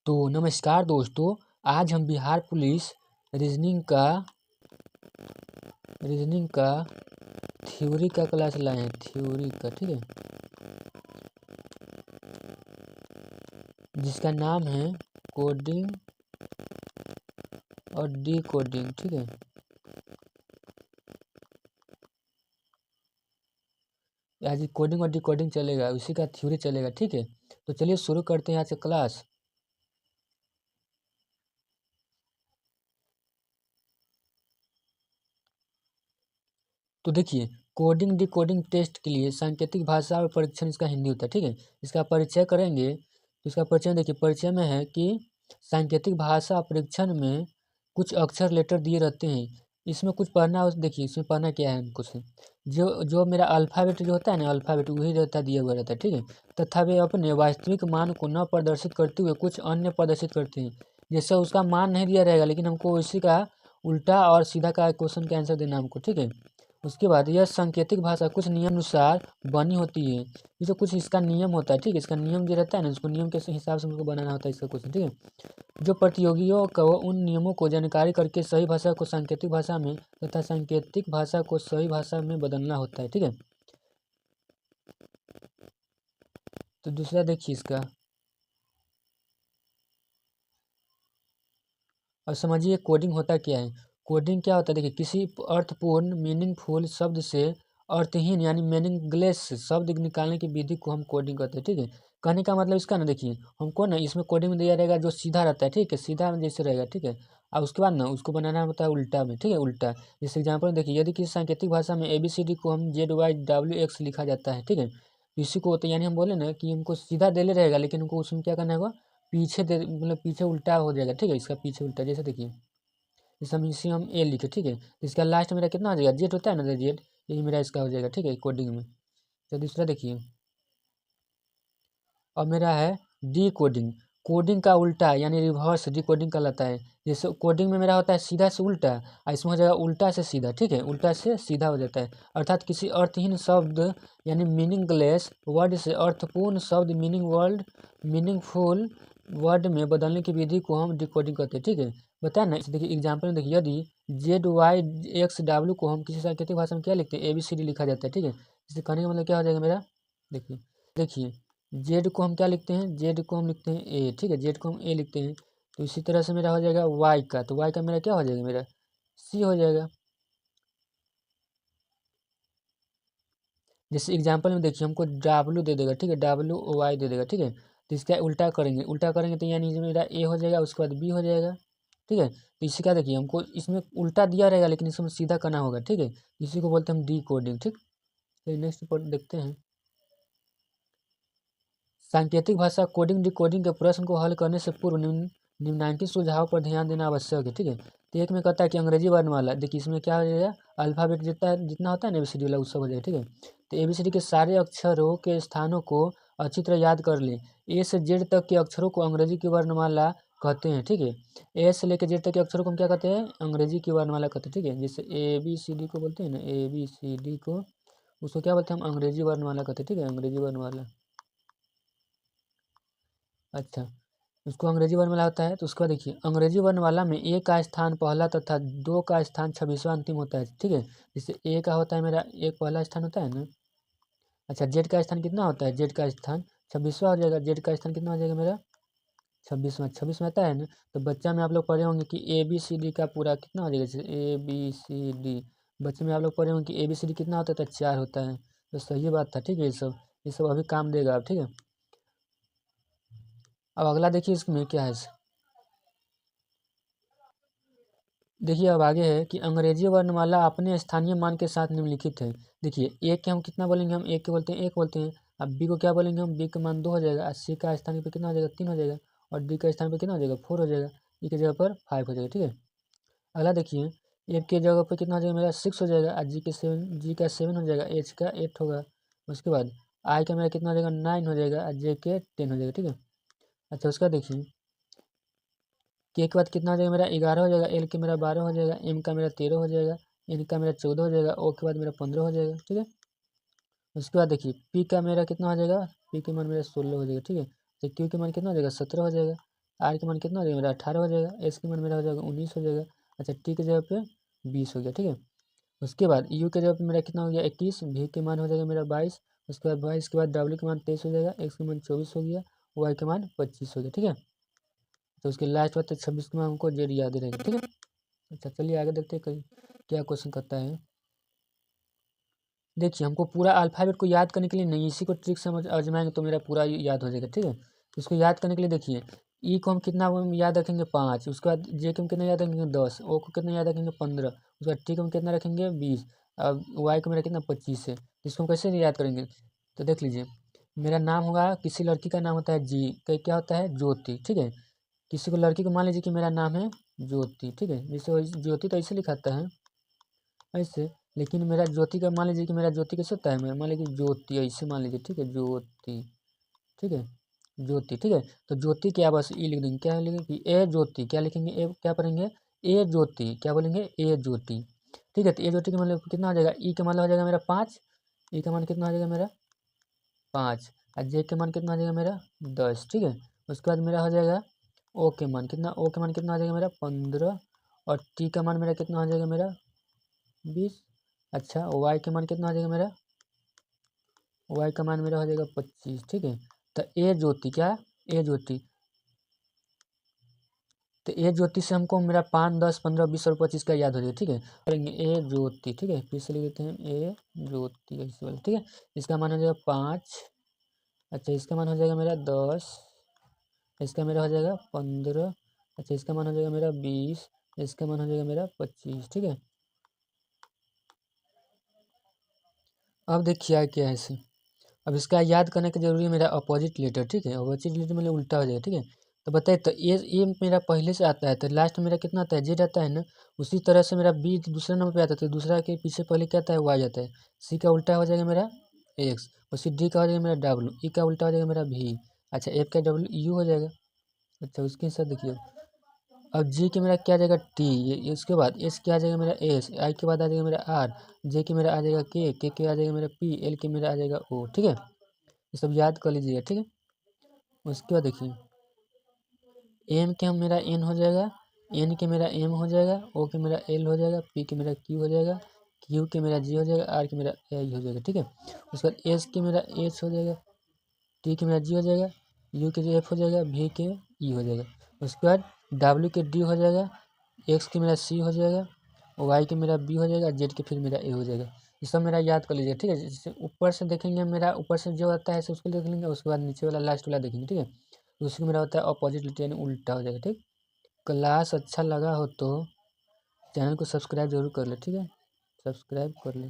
तो नमस्कार दोस्तों, आज हम बिहार पुलिस रीजनिंग का थ्योरी का क्लास लाए हैं। थ्योरी का, ठीक है, जिसका नाम है कोडिंग और डिकोडिंग। ठीक है, आज कोडिंग और डिकोडिंग चलेगा, उसी का थ्योरी चलेगा। ठीक है, तो चलिए शुरू करते हैं आज का क्लास। तो देखिए, कोडिंग डिकोडिंग टेस्ट के लिए सांकेतिक भाषा और परीक्षण इसका हिंदी होता है। ठीक है, इसका परिचय करेंगे तो इसका परिचय देखिए, परिचय में है कि सांकेतिक भाषा परीक्षण में कुछ अक्षर लेटर दिए रहते हैं। इसमें कुछ पढ़ना, देखिए इसमें पढ़ना क्या है हमको से, जो जो मेरा अल्फ़ाबेट जो होता है ना, अल्फ़ाबेट वही रहता, दिया हुआ रहता है। ठीक है, तथा वे अपने वास्तविक मान को न प्रदर्शित करते हुए कुछ अन्य प्रदर्शित करते हैं। जैसे उसका मान नहीं दिया रहेगा, लेकिन हमको इसी का उल्टा और सीधा का क्वेश्चन का आंसर देना हमको। ठीक है, उसके बाद यह सांकेतिक भाषा कुछ नियम अनुसार बनी होती है। ये जो कुछ इसका नियम होता है, ठीक है, इसका नियम जो रहता है ना, उसको नियम के हिसाब से हमको बनाना होता है इसका क्वेश्चन। ठीक है, जो प्रतियोगियों को उन नियमों को जानकारी करके सही भाषा को सांकेतिक भाषा में तथा सांकेतिक भाषा को सही भाषा में बदलना होता है। ठीक है, तो दूसरा देखिए इसका, और समझिए कोडिंग होता क्या है। कोडिंग क्या होता है, देखिए किसी अर्थपूर्ण मीनिंगफुल शब्द से अर्थहीन यानी मीनिंगलेस शब्द निकालने की विधि को हम कोडिंग कहते हैं। ठीक है, कहने का मतलब इसका ना, देखिए हमको ना इसमें कोडिंग में दिया रहेगा जो सीधा रहता है। ठीक है, सीधा जैसे रहेगा। ठीक है, और उसके बाद ना उसको बनाना होता है उल्टा में। ठीक है, उल्टा, जैसे एग्जाम्पल देखिए, यदि किसी सांकेतिक भाषा में ABCD को हम ZYWX लिखा जाता है। ठीक है, तो इसी को होता है, यानी हम बोले ना कि हमको सीधा दे ले रहेगा, लेकिन हमको उसमें क्या करना होगा, पीछे दे, मतलब पीछे उल्टा हो जाएगा। ठीक है, इसका पीछे उल्टा, जैसे देखिए इस हम इसी हम ए लिखे। ठीक है, तो इसका लास्ट मेरा कितना हो जाएगा, जेड होता है ना, जेड, यही मेरा इसका हो जाएगा। ठीक है, कोडिंग में। तो दूसरा देखिए, और मेरा है डी कोडिंग। कोडिंग का उल्टा यानी रिवर्स डी कोडिंग कहलाता है। जैसे कोडिंग में मेरा होता है सीधा से उल्टा, और इसमें हो जाएगा उल्टा से सीधा। ठीक है, उल्टा से सीधा हो जाता है, अर्थात किसी अर्थहीन शब्द यानी मीनिंगलेस वर्ड से अर्थपूर्ण शब्द मीनिंगफुल वर्ड में बदलने की विधि को हम डिकोडिंग कहते हैं। ठीक है, बताया ना, इसे देखिए एग्जाम्पल में देखिए, यदि ZYXW को हम किसी सांकेतिक भाषा में क्या लिखते हैं, ABCD लिखा जाता है। ठीक है, इसे कहने का मतलब क्या हो जाएगा मेरा, देखिए देखिए जेड को हम क्या लिखते हैं, जेड को हम लिखते हैं ए। ठीक है, जेड को हम ए लिखते हैं, तो इसी तरह से मेरा हो जाएगा वाई का, तो वाई का मेरा क्या हो जाएगा, मेरा सी हो जाएगा। जैसे एग्जांपल में देखिए, हमको डब्लू दे देगा। ठीक है, WOY दे देगा। ठीक है, तो इसका उल्टा करेंगे तो यानी मेरा ए हो जाएगा, उसके बाद बी हो जाएगा। ठीक है, तो इसी का देखिए, हमको इसमें उल्टा दिया रहेगा, लेकिन इसमें सीधा करना होगा। ठीक है, इसी को बोलते हैं हम डी कोडिंग। ठीक, तो नेक्स्ट पार्ट देखते हैं। सांकेतिक भाषा कोडिंग डिकोडिंग के प्रश्न को हल करने से पूर्व निम्नलिखित सुझाव पर ध्यान देना आवश्यक है। ठीक है, तो एक में कहता है कि अंग्रेजी वर्णमाला, देखिए इसमें क्या हो जाएगा, अल्फ़ाबेट जितना होता है ना ABCD वाला, उस सब हो जाएगा। ठीक है, तो ABCD के सारे अक्षरों के स्थानों को अच्छी तरह याद कर लें। ए से जेड तक के अक्षरों को अंग्रेजी की वर्णमाला कहते हैं। ठीक है, ए से लेकर जेड तक के अक्षरों को हम क्या कहते हैं, अंग्रेजी की वर्णमाला कहते हैं। ठीक है, जैसे ABCD को बोलते हैं ना, ABCD को, उसको क्या बोलते हैं, हम अंग्रेजी वर्णमाला कहते हैं। ठीक है, अंग्रेजी वर्णमाला। अच्छा, उसको अंग्रेजी वर्णमाला होता है, तो उसका देखिए, अंग्रेजी वर्णमाला में ए का स्थान पहला तथा दो का स्थान 26वां अंतिम होता है। ठीक है, जैसे ए का होता है मेरा एक पहला स्थान होता है ना। अच्छा, जेड का स्थान कितना होता है, जेड का स्थान 26वां हो जाएगा। जेड का स्थान कितना हो जाएगा मेरा, 26वां आता है ना। तो बच्चा में आप लोग पढ़े होंगे कि ABCD का पूरा कितना हो जाएगा, जैसे ABCD, बच्चे में आप लोग पढ़े होंगे कि ABCD कितना होता है, तो 4 होता है। तो सही बात था। ठीक है, ये सब अभी काम देगा आप। ठीक है, अब अगला देखिए, इसमें क्या है। देखिए अब आगे है कि अंग्रेजी वर्णमाला अपने स्थानीय मान के साथ निम्नलिखित है। देखिए ए के हम कितना बोलेंगे, हम ए के बोलते हैं, एक बोलते हैं। अब बी को क्या बोलेंगे, हम बी का मान 2 हो जाएगा, और सी का स्थान पे कितना हो जाएगा, 3 हो जाएगा, और डी का स्थान पे कितना हो जाएगा, 4 हो जाएगा, ई की जगह पर 5 हो जाएगा। ठीक है, अगला देखिए, ए के जगह पर कितना हो जाएगा, मेरा 6 हो जाएगा, और जी का 7 हो जाएगा, एच का 8 होगा। उसके बाद आई का मेरा कितना हो जाएगा, 9 हो जाएगा, और जे के 10 हो जाएगा। ठीक है, अच्छा उसका देखिए, के बाद कितना हो जाएगा, मेरा 11 हो जाएगा, एल के मेरा 12 हो जाएगा, एम का मेरा 13 हो जाएगा, एन का मेरा 14 हो जाएगा, ओ के बाद मेरा 15 हो जाएगा। ठीक है, उसके बाद देखिए, पी का मेरा कितना हो जाएगा, पी के मान मेरा 16 हो जाएगा। ठीक है, तो क्यू के मान कितना हो जाएगा, 17 हो जाएगा। आर के मान कितना हो जाएगा मेरा 18 हो जाएगा, एस के मान मेरा हो जाएगा 19 हो जाएगा। अच्छा टी के जगह पे 20 हो गया, ठीक है। उसके बाद यू के जगह पे मेरा कितना हो गया 21, वी के मान हो जाएगा मेरा 22, उसके बाद 22 के बाद डब्ल्यू के मान 23 हो जाएगा, एक्स के मान 24 हो गया, वाई के मान 25 हो गया, ठीक है। तो उसके लास्ट बात 26 के मान हमको जेड याद रहेगा, ठीक है। अच्छा चलिए आगे देखते हैं कहीं क्या क्वेश्चन करता है। देखिए हमको पूरा अल्फ़ाबेट को याद करने के लिए नहीं, इसी को ट्रिक समझ आजमाएंगे तो मेरा पूरा याद हो जाएगा, ठीक है। इसको याद करने के लिए देखिए ई को हम कितना याद रखेंगे 5, उसके बाद जे को हम कितना याद रखेंगे 10, ओ को कितना याद रखेंगे 15, उसके बाद टी को हम कितना रखेंगे 20, अब वाई को मेरा कितना 25 है। तो इसको हम कैसे याद करेंगे, तो देख लीजिए मेरा नाम होगा, किसी लड़की का नाम होता है जी, क्या होता है ज्योति, ठीक है। किसी को लड़की को मान लीजिए कि मेरा नाम है ज्योति, ठीक है। जैसे ज्योति तो ऐसे लिखाता है ऐसे, लेकिन मेरा ज्योति का मान लीजिए कि मेरा ज्योति कैसे होता है, मेरा मान लीजिए ज्योति ऐसे मान लीजिए, ठीक है ज्योति, ठीक है ज्योति, ठीक है। तो ज्योति क्या बस ई लिख देंगे, क्या लिखेंगे कि ए ज्योति, क्या लिखेंगे ए क्या पढ़ेंगे ए ज्योति, क्या बोलेंगे ए ज्योति, ठीक है। तो ए ज्योति का मतलब कितना हो जाएगा, ई का मतलब हो जाएगा मेरा 5, ई का मान कितना हो जाएगा मेरा 5, और जे के मान कितना हो जाएगा मेरा 10, ठीक है। उसके बाद मेरा हो जाएगा ओ के मान कितना, ओ के मान कितना हो जाएगा मेरा 15, और टी का मान मेरा कितना हो जाएगा मेरा 20। अच्छा वाई का मान कितना हो जाएगा मेरा, वाई का मान मेरा हो जाएगा 25, ठीक है। तो ए ज्योति क्या, ए ज्योति, तो ए ज्योति से हमको मेरा 5, 10, 15, 20 और 25 का याद हो जाएगा, ठीक है। करेंगे ए ज्योति, ठीक है, फिर से लिख देते हैं ए ज्योति ऐसे वाला, ठीक है। इसका मान हो जाएगा 5, अच्छा इसका मान हो जाएगा मेरा 10, इसका मेरा हो जाएगा 15, अच्छा इसका मान हो जाएगा मेरा 20, इसका मान हो जाएगा मेरा 25, ठीक है। अब देखिए क्या है इसे, अब इसका याद करने का जरूरी है मेरा अपोजिट लेटर, ठीक है। अपोजिट लेटर मतलब उल्टा हो जाएगा, ठीक है। तो बताइए, तो ये मेरा पहले से आता है, तो लास्ट में मेरा कितना आता है जेड आता है ना, उसी तरह से मेरा बी दूसरे नंबर पे आता है, तो दूसरा के पीछे पहले क्या आता है वाई आता है, सी का उल्टा हो जाएगा मेरा एक्स, उसी डी का हो जाएगा मेरा डब्ल्यू, ई का उल्टा हो जाएगा मेरा वी, अच्छा एफ का डब्ल्यू यू हो जाएगा। अच्छा उसके साथ देखिए अब जी के मेरा क्या आ जाएगा टी, ये उसके बाद एस क्या आ जाएगा मेरा एस, आई के बाद आ जाएगा मेरा आर, जे के मेरा आ जाएगा के आ जाएगा मेरा पी, एल के मेरा आ जाएगा ओ, ठीक है। ये सब याद कर लीजिएगा, ठीक है। उसके बाद देखिए एम के हम मेरा एन हो जाएगा, एन के मेरा एम हो जाएगा, ओ के मेरा एल हो जाएगा, पी के मेरा क्यू हो जाएगा, क्यू के मेरा जी हो जाएगा, आर के मेरा आई हो जाएगा, ठीक है। उसके बाद एस के मेरा एच हो जाएगा, टी के मेरा जी हो जाएगा, यू के जी एफ हो जाएगा, वी के ई हो जाएगा। उसके बाद डब्ल्यू के डी हो जाएगा, एक्स के मेरा सी हो जाएगा, वाई के मेरा बी हो जाएगा, जेड के फिर मेरा ए हो जाएगा। ये सब मेरा याद कर लीजिए, ठीक है। जैसे ऊपर से देखेंगे मेरा ऊपर से जो आता है उसको देख लेंगे, उसके बाद नीचे वाला लास्ट वाला देखेंगे, ठीक है। उसको मेरा होता है अपोजिट यानी उल्टा हो जाएगा, ठीक। क्लास अच्छा लगा हो तो चैनल को सब्सक्राइब जरूर कर ले, ठीक है, सब्सक्राइब कर ले।